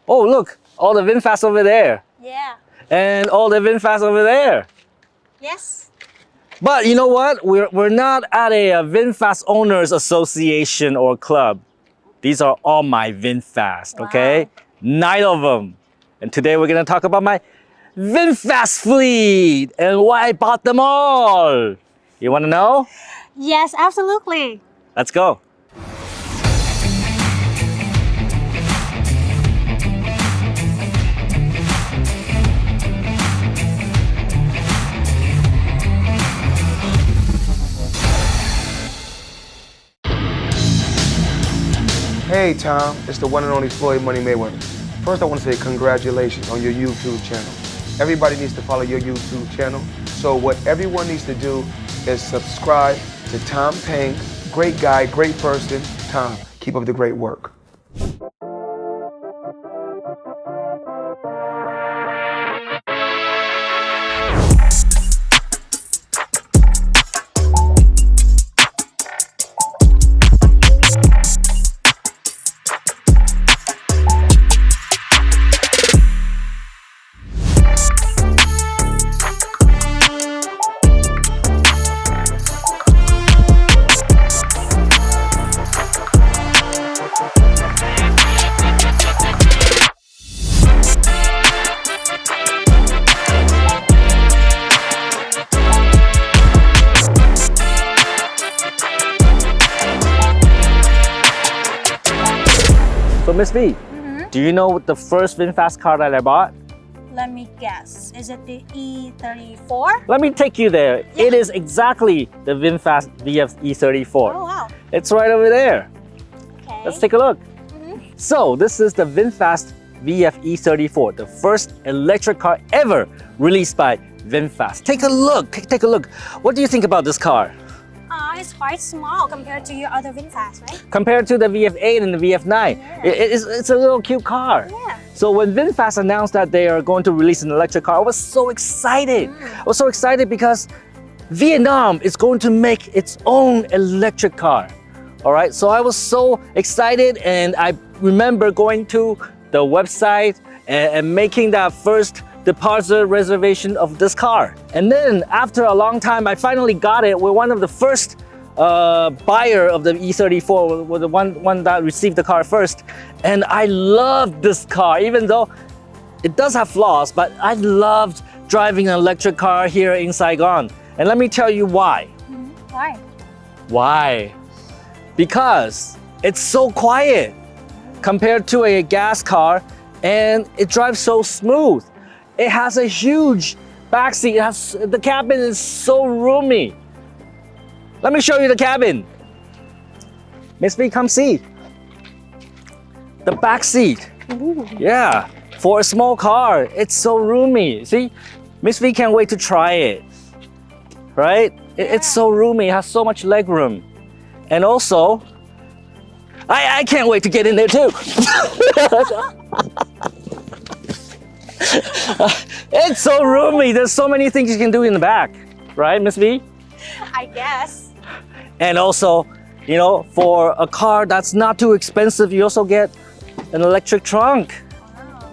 Oh, look, all the VinFast over there. Yeah. And all the VinFast over there. Yes. But you know what? We're not at a VinFast Owners Association or club. These are all my VinFast, okay? 9 of them. And today we're gonna talk about my VinFast fleet and why I bought them all. You wanna know? Yes, absolutely. Let's go. Hey Tom, it's the one and only Floyd Money Mayweather. First I want to say congratulations on your YouTube channel. Everybody needs to follow your YouTube channel. So what everyone needs to do is subscribe to Tom Peng. Great guy, great person. Tom, keep up the great work. So Miss V, do you know the first VinFast car that I bought? Let me guess. Is it the E34? Let me take you there. Yeah. It is exactly the VinFast VF E34. Oh, wow. It's right over there. Okay. Let's take a look. So this is the VinFast VF E34, the first electric car ever released by VinFast. Take a look, take a look. What do you think about this car? It's quite small compared to your other VinFast, right? Compared to the VF8 and the VF9, Yeah. it's a little cute car. Yeah. So when VinFast announced that they are going to release an electric car, I was so excited. I was so excited because Vietnam is going to make its own electric car. All right, so I was so excited, and I remember going to the website and making that first deposit reservation of this car. And then after a long time, I finally got it. We're one of the first buyer of the E34, was the one that received the car first. And I loved this car, even though it does have flaws, but I loved driving an electric car here in Saigon. And let me tell you why. Why? Why? Because it's so quiet compared to a gas car, and it drives so smooth. It has a huge backseat. The cabin is so roomy. Let me show you the cabin. Miss V, come see. The back seat. Yeah, for a small car, it's so roomy. See, Miss V can't wait to try it. Right? It's so roomy, it has so much leg room. And also, I can't wait to get in there too. It's so roomy. There's so many things you can do in the back. Right, Miss V? I guess. And also, you know, for a car that's not too expensive, you also get an electric trunk. Wow.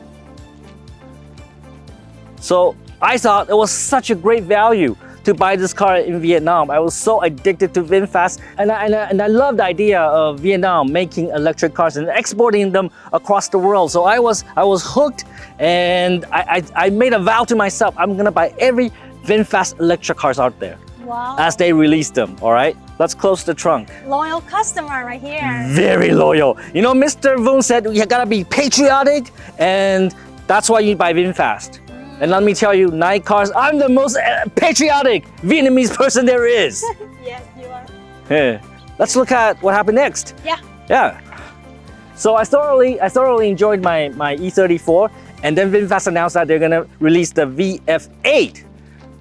So I thought it was such a great value to buy this car in Vietnam. I was so addicted to VinFast, and I love the idea of Vietnam making electric cars and exporting them across the world. So I was hooked, and I made a vow to myself, I'm gonna buy every VinFast electric cars out there. Wow. As they release them, all right? Let's close the trunk. Loyal customer right here. Very loyal. You know, Mr. Voon said you gotta be patriotic, and that's why you buy VinFast. And let me tell you, 9 cars, I'm the most patriotic Vietnamese person there is. Yes, you are. Yeah. Let's look at what happened next. Yeah. Yeah. So I thoroughly enjoyed my E34, and then VinFast announced that they're gonna release the VF8.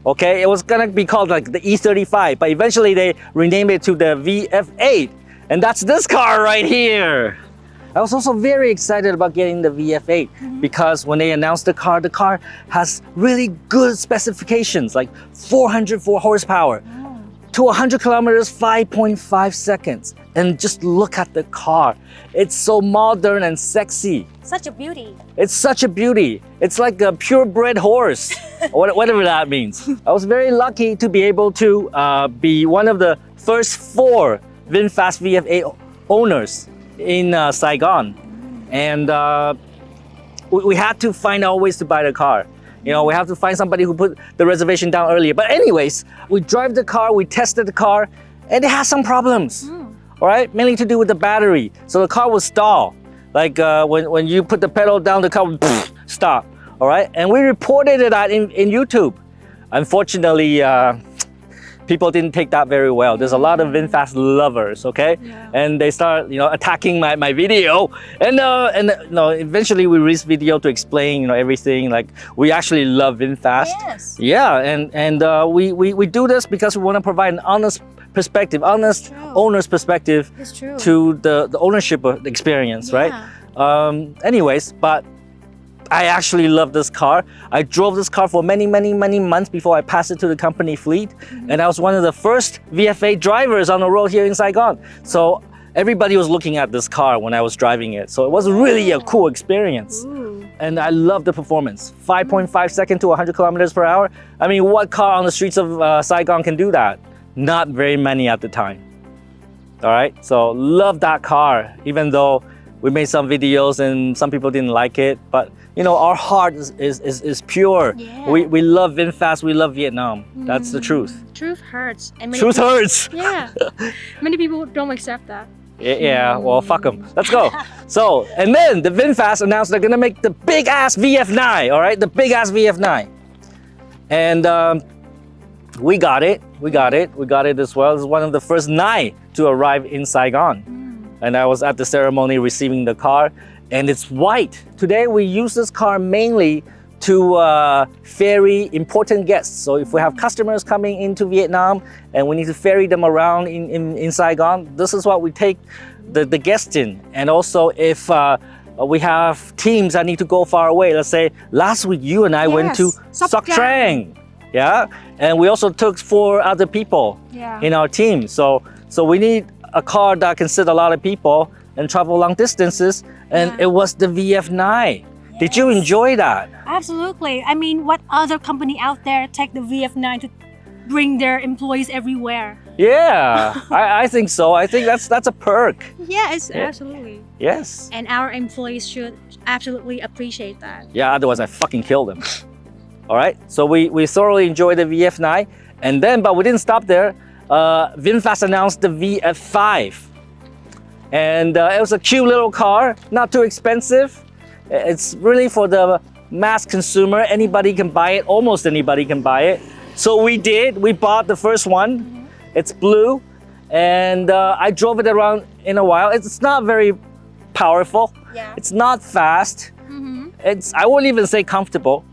Okay, it was gonna be called like the E35, but eventually they renamed it to the VF8. And that's this car right here. I was also very excited about getting the VF8 because when they announced the car has really good specifications, like 404 horsepower, to 100 kilometers, 5.5 seconds. And just look at the car. It's so modern and sexy. Such a beauty. It's such a beauty. It's like a purebred horse, or whatever that means. I was very lucky to be able to be one of the first 4 VinFast VF8 owners in Saigon. And we had to find our ways to buy the car. You know, we have to find somebody who put the reservation down earlier. But anyways, we drive the car, we tested the car, and it has some problems. All right, mainly to do with the battery. So the car will stall. Like when you put the pedal down, the car will stop. All right, and we reported that in YouTube. Unfortunately, people didn't take that very well. There's a lot of VinFast lovers, okay? Yeah. And they start, attacking my video. And eventually we released video to explain, everything. Like, we actually love VinFast. Yes. Yeah, and we do this because we want to provide an honest perspective, honest owner's perspective to the ownership experience, right? Anyways, but I actually love this car. I drove this car for many months before I passed it to the company fleet. And I was one of the first VF8 drivers on the road here in Saigon. So everybody was looking at this car when I was driving it. So it was really a cool experience. And I love the performance. 5.5 seconds to 100 kilometers per hour. I mean, what car on the streets of Saigon can do that? Not very many at the time. All right, so love that car, even though we made some videos and some people didn't like it, but our heart is pure. Yeah. We love VinFast, we love Vietnam. That's the truth. Truth hurts. And truth hurts. Yeah, many people don't accept that. Yeah, well, fuck them. Let's go. So, and then the VinFast announced they're gonna make the big ass VF9, all right? The big ass VF9. And we got it as well. This is one of the first 9 to arrive in Saigon. And I was at the ceremony receiving the car, and it's white. Today we use this car mainly to ferry important guests. So if we have customers coming into Vietnam and we need to ferry them around in Saigon, this is what we take the guests in. And also if we have teams that need to go far away, let's say last week you and I went to Sok Trang. Yeah, and we also took 4 other people in our team. So we need a car that can sit a lot of people and travel long distances, and it was the VF9. Yes. Did you enjoy that? Absolutely. I mean, what other company out there take the VF9 to bring their employees everywhere? Yeah, I think so. I think that's a perk. Yes, absolutely. Yes. And our employees should absolutely appreciate that. Yeah, otherwise I fucking kill them. All right, so we thoroughly enjoyed the VF9, and then, but we didn't stop there. VinFast announced the VF5, and it was a cute little car, not too expensive. It's really for the mass consumer. Anybody can buy it, almost anybody can buy it. So we bought the first one. It's blue, and I drove it around in a while. It's not very powerful. Yeah. It's not fast. I wouldn't even say comfortable.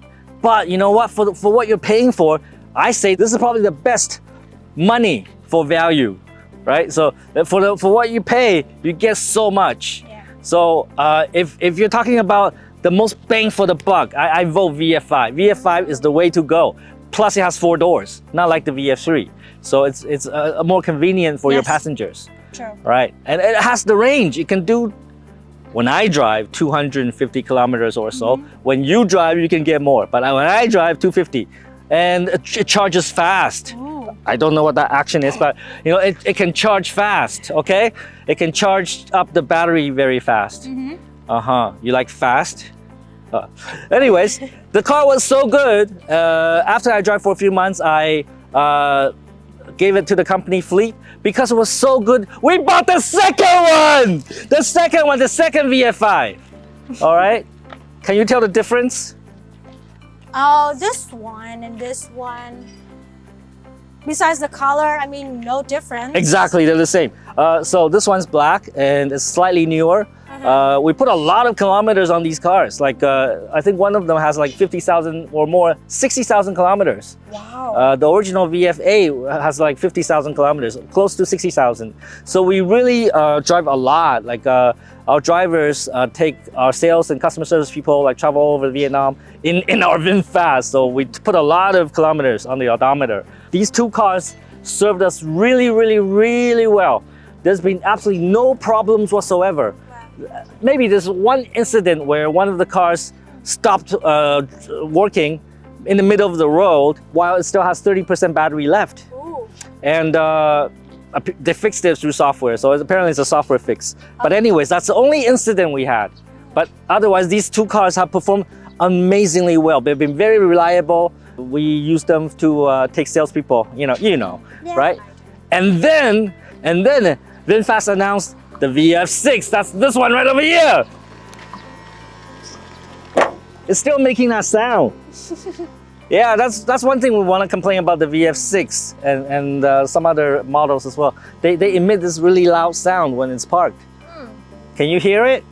But you know what, for what you're paying for, I say this is probably the best money for value, right? So for what you pay, you get so much. Yeah. So if you're talking about the most bang for the buck, I vote VF5. VF5 is the way to go. Plus it has 4 doors, not like the VF3. So it's more convenient for your passengers. True. Right, and it has the range. It can do, when I drive, 250 kilometers or so. When you drive, you can get more. But when I drive, 250. And it charges fast. Ooh. I don't know what that action is, but it can charge fast, okay? It can charge up the battery very fast. You like fast? Anyways, the car was so good. After I drive for a few months, I gave it to the company fleet. Because it was so good, we bought the second one! The second VF5. All right? Can you tell the difference? Oh, this one and this one. Besides the color, I mean, no difference. Exactly, they're the same. So this one's black and it's slightly newer. We put a lot of kilometers on these cars. Like, I think one of them has like 50,000 or more, 60,000 kilometers. Wow. The original VF8 has like 50,000 kilometers, close to 60,000. So we really drive a lot. Like our drivers take our sales and customer service people, like travel all over Vietnam in our VinFast. So we put a lot of kilometers on the odometer. These two cars served us really, really, really well. There's been absolutely no problems whatsoever. Maybe there's one incident where one of the cars stopped working in the middle of the road while it still has 30% battery left. Ooh. And they fixed it through software, so apparently it's a software fix. But anyways, that's the only incident we had. But otherwise, these two cars have performed amazingly well. They've been very reliable. We use them to take salespeople, Yeah. right? And then VinFast announced the VF6. That's this one right over here. It's still making that sound. Yeah, that's one thing we want to complain about the VF6 and some other models as well. They emit this really loud sound when it's parked. Can you hear it?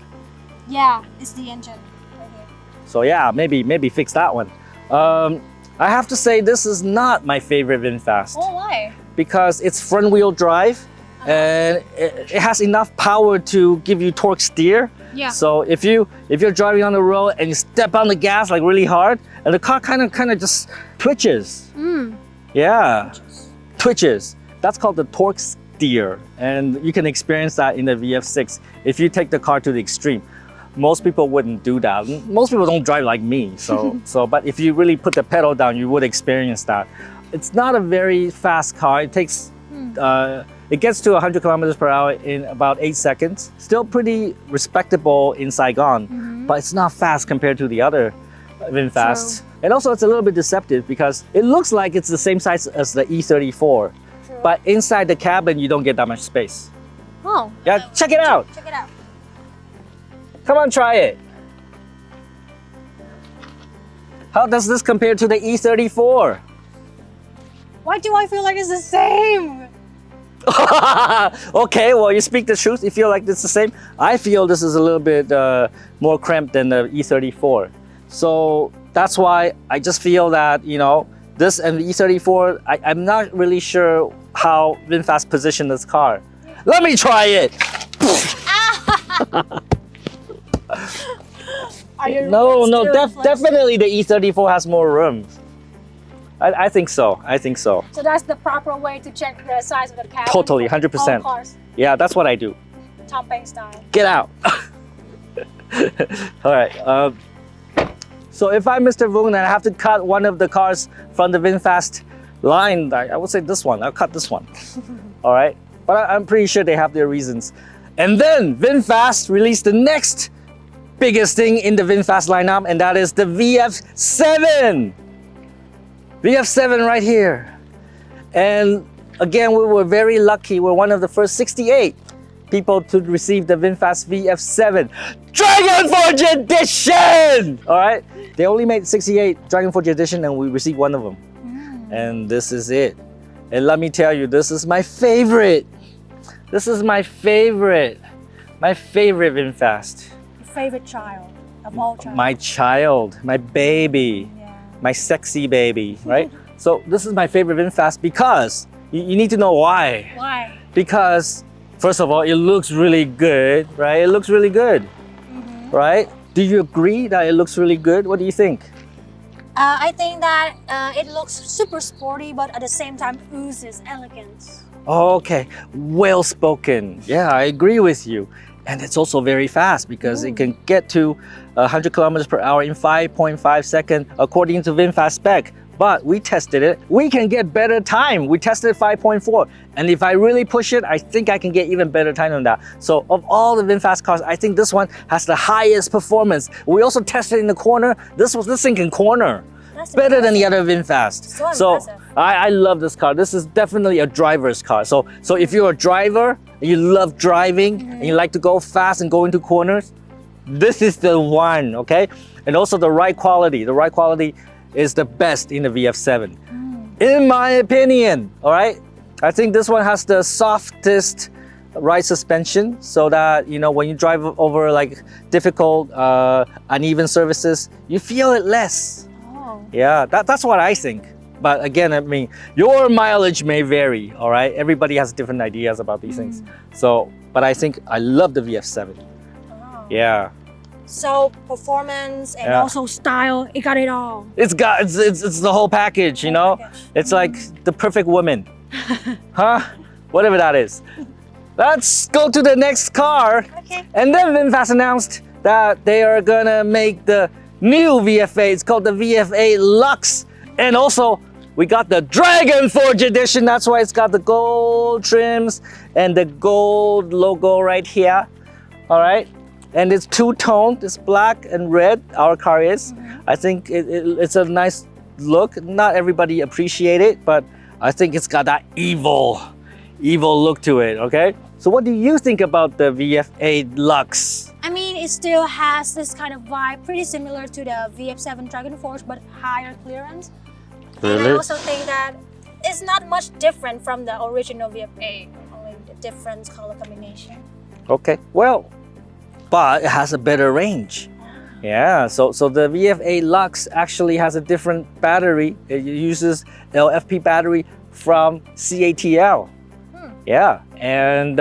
Yeah, it's the engine right here. So yeah, maybe fix that one. I have to say this is not my favorite VinFast. Oh, why? Because it's front wheel drive and it has enough power to give you torque steer. Yeah. So if you're driving on the road and you step on the gas like really hard, and the car kind of just twitches. Yeah, twitches. That's called the torque steer, and you can experience that in the VF6 if you take the car to the extreme. Most people wouldn't do that. Most people don't drive like me, but if you really put the pedal down, you would experience that. It's not a very fast car. It takes it gets to 100 kilometers per hour in about 8 seconds. Still pretty respectable in Saigon, but it's not fast compared to the other VinFast. And also it's a little bit deceptive because it looks like it's the same size as the E34, but inside the cabin you don't get that much space. Oh. Yeah, check it out. Check it out. Come on, try it. How does this compare to the E34? Why do I feel like it's the same? Okay, well, you speak the truth. You feel like it's the same. I feel this is a little bit more cramped than the E34. So that's why I just feel that, this and the E34, I'm not really sure how VinFast positioned this car. Let me try it. Definitely the E34 has more room. I think so. So that's the proper way to check the size of the cabin. Totally, 100%. All cars. Yeah, that's what I do. Tom Peng style. Get out. All right. So if I'm Mr. Vung and I have to cut one of the cars from the VinFast line, I would say this one. I'll cut this one. All right. But I'm pretty sure they have their reasons. And then VinFast released the next biggest thing in the VinFast lineup, and that is the VF7. VF7 right here. And again, we were very lucky. We're one of the first 68 people to receive the VinFast VF7 Dragon Forge Edition! All right, they only made 68 Dragon Forge Edition and we received one of them. And this is it. And let me tell you, this is my favorite. This is my favorite. My favorite VinFast. Favorite child of all children. My child, my baby. My sexy baby, right? So this is my favorite VinFast because you need to know why. Why? Because first of all, it looks really good, right? It looks really good, right? Do you agree that it looks really good? What do you think? I think that it looks super sporty, but at the same time oozes elegance. Okay, well spoken. Yeah, I agree with you. And it's also very fast because it can get to 100 kilometers per hour in 5.5 seconds according to VinFast spec. But we tested it. We can get better time. We tested 5.4. And if I really push it, I think I can get even better time than that. So of all the VinFast cars, I think this one has the highest performance. We also tested in the corner. This thing can corner. That's better than the other VinFast. So I love this car. This is definitely a driver's car. So if you're a driver, and you love driving, and you like to go fast and go into corners, this is the one, okay? And also the ride quality. The ride quality is the best in the VF7. In my opinion, all right? I think this one has the softest ride suspension so that, when you drive over like difficult, uneven surfaces, you feel it less. Oh. Yeah, that's what I think. But again, I mean, your mileage may vary, all right? Everybody has different ideas about these things. So, but I think I love the VF7. Oh. Yeah. So performance and also style, it got it all. It's the whole package, It's like the perfect woman. Huh? Whatever that is. Let's go to the next car. Okay. And then VinFast announced that they are gonna make the new VFA. It's called the VFA Lux. And also, we got the Dragon Forge edition. That's why it's got the gold trims and the gold logo right here. All right. And it's two-toned. It's black and red. Our car is. I think it's a nice look. Not everybody appreciate it, but I think it's got that evil look to it. Okay. So what do you think about the VFA Lux? I mean, it still has this kind of vibe, pretty similar to the VF7 Dragon Force, but higher clearance. And I Really? also think that it's not much different from the original VFA, only the different color combination. Okay, well, but it has a better range. Yeah, so the VFA Lux actually has a different battery. It uses LFP battery from CATL. Yeah, and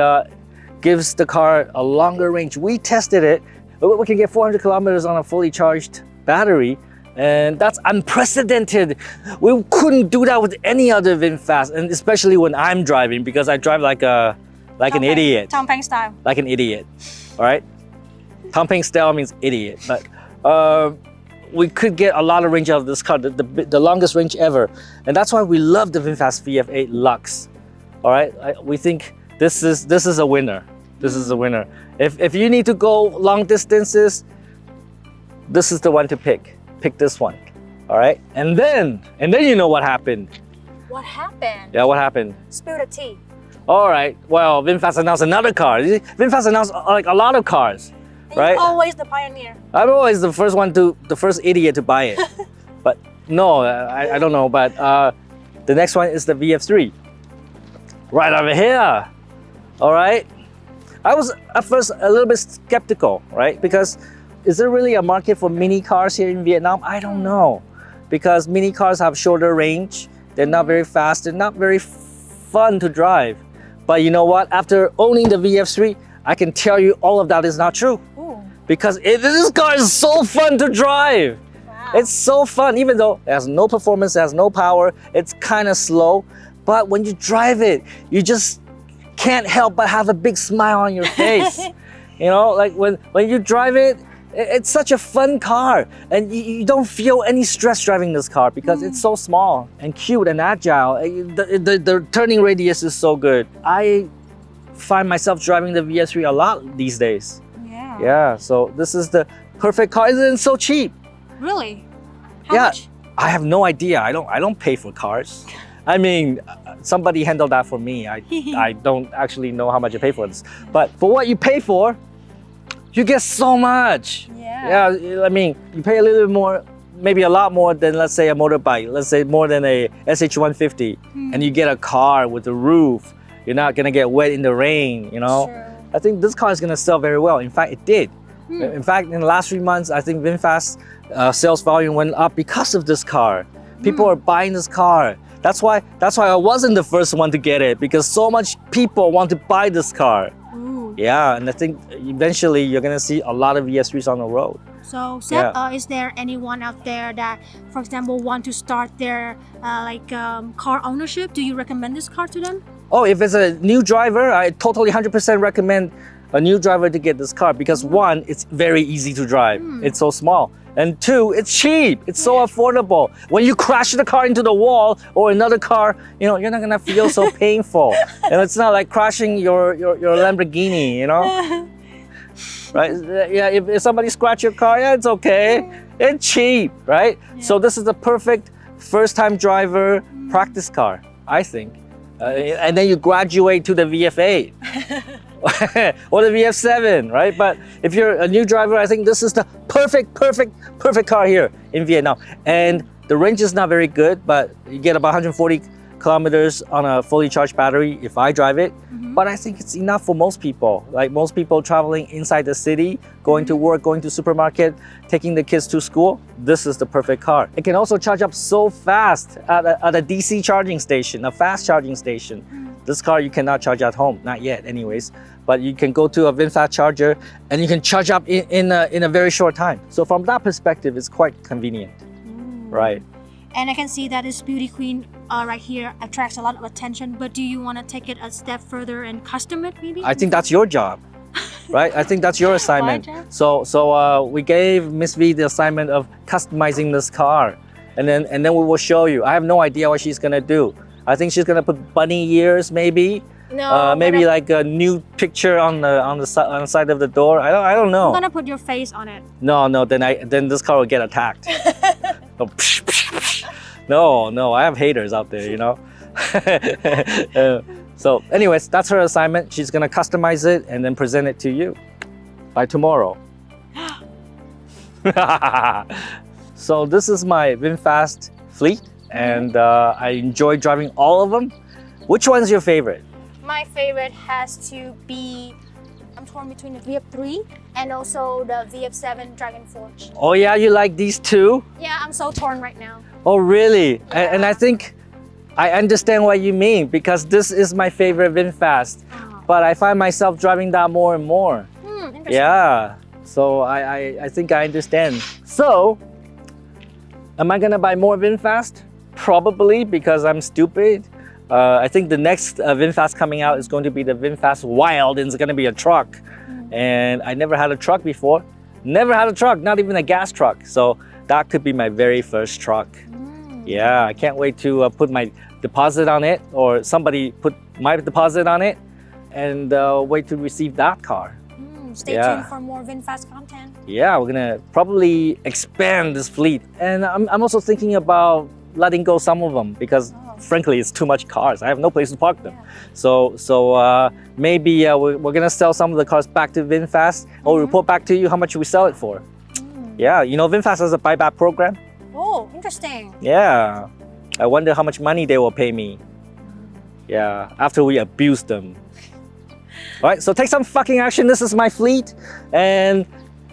gives the car a longer range. We tested it. We can get 400 kilometers on a fully charged battery, and that's unprecedented. We couldn't do that with any other VinFast, and especially when I'm driving, because I drive like an idiot. Tom Peng style. Like an idiot, all right? Tom Peng style means idiot, but we could get a lot of range out of this car, the longest range ever. And that's why we love the VinFast VF8 Lux, all right? We think this is a winner. This is a winner. If you need to go long distances, this is the one to pick. Pick this one, all right? And then you know what happened. What happened? Yeah, what happened? Spill the tea. All right, well, VinFast announced another car. VinFast announced like a lot of cars. And Right? you're always the pioneer. I'm always the first idiot to buy it. But no, I don't know. But the next one is the VF3. Right over here. All right. I was at first a little bit skeptical, right? Because is there really a market for mini cars here in Vietnam? I don't know. Because mini cars have shorter range. They're not very fast. They're not very fun to drive. But you know what? After owning the VF3, I can tell you all of that is not true. Ooh. Because this car is so fun to drive. Wow. It's so fun, even though it has no performance, it has no power, it's kind of slow. But when you drive it, you just can't help but have a big smile on your face. You know, like when you drive it, it's such a fun car. And you don't feel any stress driving this car because it's so small and cute and agile. The turning radius is so good. I find myself driving the VS3 a lot these days. Yeah. Yeah, so this is the perfect car. It's so cheap. Really? How Yeah, much? I have no idea. I don't pay for cars. I mean, somebody handled that for me. I don't actually know how much you pay for this. But for what you pay for, you get so much. Yeah. Yeah, I mean, you pay a little bit more, maybe a lot more than, let's say, a motorbike. Let's say more than a SH150. And you get a car with a roof. You're not gonna get wet in the rain, you know? True. I think this car is gonna sell very well. In fact, it did. In fact, in the last 3 months, I think VinFast sales volume went up because of this car. People are buying this car. That's why I wasn't the first one to get it, because so much people want to buy this car. Ooh. Yeah, and I think eventually you're gonna see a lot of VS3s on the road. So, Seth, Yeah. is there anyone out there that, for example, want to start their car ownership? Do you recommend this car to them? Oh, if it's a new driver, I totally 100% recommend a new driver to get this car because one, it's very easy to drive. It's so small. And two, it's cheap. It's so affordable. When you crash the car into the wall or another car, you know, you're not gonna feel so painful. And it's not like crashing your Lamborghini, you know? Right? Yeah, if somebody scratch your car, yeah, it's okay. It's cheap, right? So this is the perfect first-time driver practice car, I think. And then you graduate to the VF8 or the VF7, right? But if you're a new driver, I think this is the perfect car here in Vietnam. And the range is not very good, but you get about 140 kilometers on a fully charged battery if I drive it. But I think it's enough for most people. Like most people traveling inside the city, going to work, going to supermarket, taking the kids to school, this is the perfect car. It can also charge up so fast at a DC charging station, a fast charging station. This car you cannot charge at home, not yet anyways, but you can go to a VinFast charger and you can charge up in a very short time. So from that perspective, it's quite convenient, right? And I can see that this beauty queen right here attracts a lot of attention, but do you want to take it a step further and custom it maybe? I think that's your job, right? I think that's your assignment. job? So we gave Miss V the assignment of customizing this car, and then we will show you. I have no idea what she's gonna do. I think she's gonna put bunny ears, maybe. No, Maybe like a new picture on the side of the door. I don't know. I'm gonna put your face on it. No, then this car will get attacked. Oh, psh, psh, psh. No, I have haters out there, you know. So anyways, that's her assignment. She's gonna customize it and then present it to you by tomorrow. So this is my VinFast fleet, and I enjoy driving all of them. Which one's your favorite? my favorite has to be, I'm torn between the VF3 and also the VF7 Dragon Forge. Oh yeah, you like these two? Yeah, I'm so torn right now. Oh really? And I think I understand what you mean, because this is my favorite VinFast, but I find myself driving that more and more. Interesting. Yeah, so I think I understand. So, am I gonna buy more VinFast? Probably, because I'm stupid. I think the next VinFast coming out is going to be the VinFast Wild, and it's gonna be a truck. And I never had a truck before. Never had a truck, not even a gas truck. So that could be my very first truck. Yeah, I can't wait to put my deposit on it, or somebody put my deposit on it, and wait to receive that car. Stay tuned for more VinFast content. Yeah, we're gonna probably expand this fleet. And I'm also thinking about letting go some of them, because frankly, it's too much cars. I have no place to park them. So maybe we're gonna sell some of the cars back to VinFast, or report back to you how much we sell it for. Yeah, you know, VinFast has a buyback program. Oh, interesting. Yeah, I wonder how much money they will pay me. Yeah, after we abuse them. All right, so take some fucking action. This is my fleet, and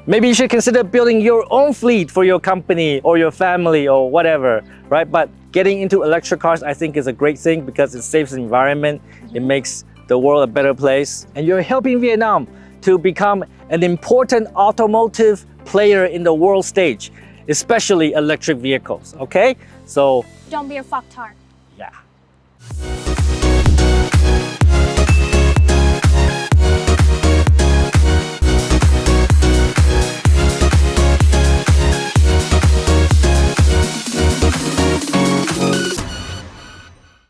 maybe you should consider building your own fleet for your company or your family or whatever, right? But getting into electric cars, I think, is a great thing, because it saves the environment, it makes the world a better place, and you're helping Vietnam to become an important automotive player in the world stage, especially electric vehicles, okay? So, Don't be a fucktard. yeah.